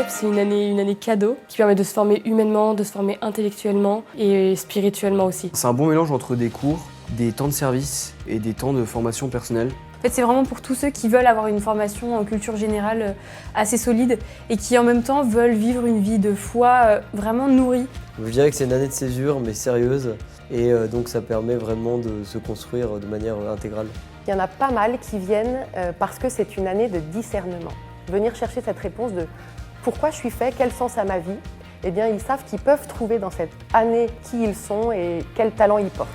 c'est une année cadeau qui permet de se former humainement, de se former intellectuellement et spirituellement aussi. C'est un bon mélange entre des cours, des temps de service et des temps de formation personnelle. En fait, c'est vraiment pour tous ceux qui veulent avoir une formation en culture générale assez solide et qui en même temps veulent vivre une vie de foi vraiment nourrie. Je dirais que c'est une année de césure mais sérieuse et donc ça permet vraiment de se construire de manière intégrale. Il y en a pas mal qui viennent parce que c'est une année de discernement. Venir chercher cette réponse de pourquoi je suis fait, quel sens a ma vie, eh bien ils savent qu'ils peuvent trouver dans cette année qui ils sont et quel talent ils portent.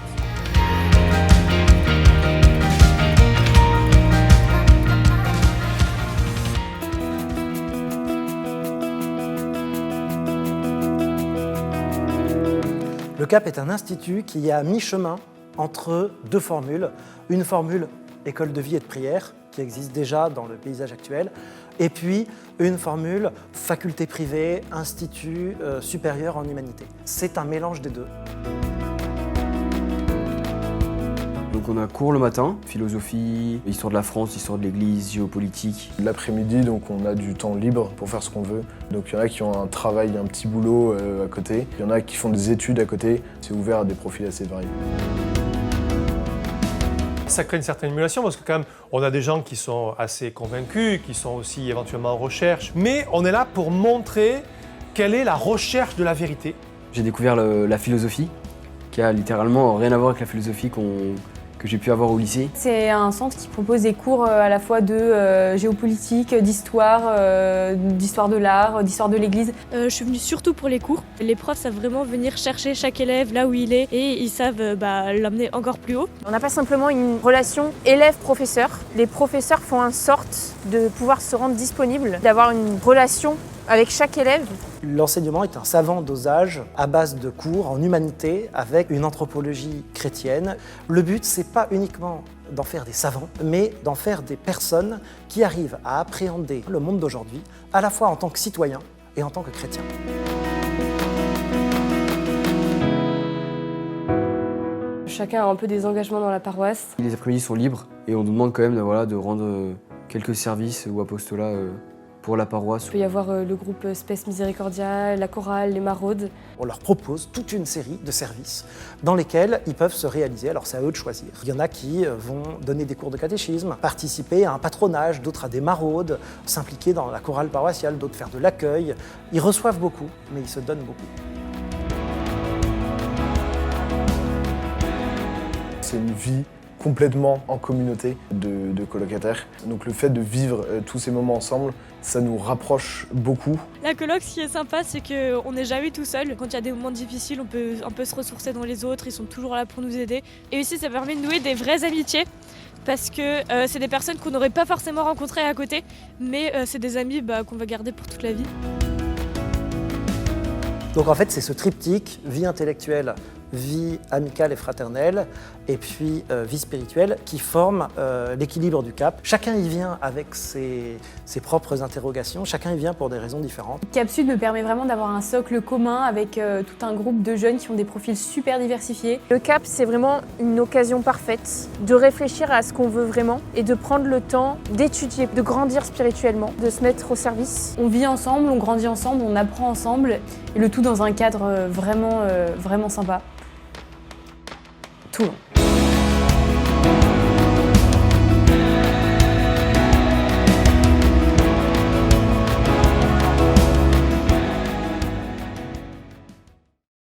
Le CAP est un institut qui est à mi-chemin entre deux formules. Une formule école de vie et de prière, qui existe déjà dans le paysage actuel, et puis une formule faculté privée, institut supérieur en humanité. C'est un mélange des deux. Donc on a cours le matin, philosophie, histoire de la France, histoire de l'Église, géopolitique. L'après-midi, donc on a du temps libre pour faire ce qu'on veut. Donc il y en a qui ont un travail, un petit boulot à côté. Il y en a qui font des études à côté. C'est ouvert à des profils assez variés. Ça crée une certaine émulation parce que quand même, on a des gens qui sont assez convaincus, qui sont aussi éventuellement en recherche. Mais on est là pour montrer quelle est la recherche de la vérité. J'ai découvert la philosophie, qui a littéralement rien à voir avec la philosophie que j'ai pu avoir au lycée. C'est un centre qui propose des cours à la fois de géopolitique, d'histoire de l'art, d'histoire de l'Église. Je suis venue surtout pour les cours. Les profs savent vraiment venir chercher chaque élève là où il est et ils savent l'emmener encore plus haut. On n'a pas simplement une relation élève-professeur. Les professeurs font en sorte de pouvoir se rendre disponibles, d'avoir une relation avec chaque élève. L'enseignement est un savant dosage à base de cours en humanité avec une anthropologie chrétienne. Le but, c'est pas uniquement d'en faire des savants, mais d'en faire des personnes qui arrivent à appréhender le monde d'aujourd'hui, à la fois en tant que citoyen et en tant que chrétien. Chacun a un peu des engagements dans la paroisse. Les après-midi sont libres et on nous demande quand même de rendre quelques services ou apostolats pour la paroisse. Il peut y avoir le groupe Spes Misericordia, la chorale, les maraudes. On leur propose toute une série de services dans lesquels ils peuvent se réaliser, alors c'est à eux de choisir. Il y en a qui vont donner des cours de catéchisme, participer à un patronage, d'autres à des maraudes, s'impliquer dans la chorale paroissiale, d'autres faire de l'accueil. Ils reçoivent beaucoup, mais ils se donnent beaucoup. C'est une vie complètement en communauté de colocataires. Donc le fait de vivre tous ces moments ensemble, ça nous rapproche beaucoup. La coloc, ce qui est sympa, c'est qu'on n'est jamais tout seul. Quand il y a des moments difficiles, on peut un peu se ressourcer dans les autres, ils sont toujours là pour nous aider. Et aussi, ça permet de nouer des vraies amitiés, parce que c'est des personnes qu'on n'aurait pas forcément rencontrées à côté, mais c'est des amis qu'on va garder pour toute la vie. Donc en fait, c'est ce triptyque, vie intellectuelle, vie amicale et fraternelle, et puis vie spirituelle, qui forme l'équilibre du CAP. Chacun y vient avec ses propres interrogations, chacun y vient pour des raisons différentes. CAP Sud me permet vraiment d'avoir un socle commun avec tout un groupe de jeunes qui ont des profils super diversifiés. Le CAP, c'est vraiment une occasion parfaite de réfléchir à ce qu'on veut vraiment et de prendre le temps d'étudier, de grandir spirituellement, de se mettre au service. On vit ensemble, on grandit ensemble, on apprend ensemble, et le tout dans un cadre vraiment sympa. Tout le monde.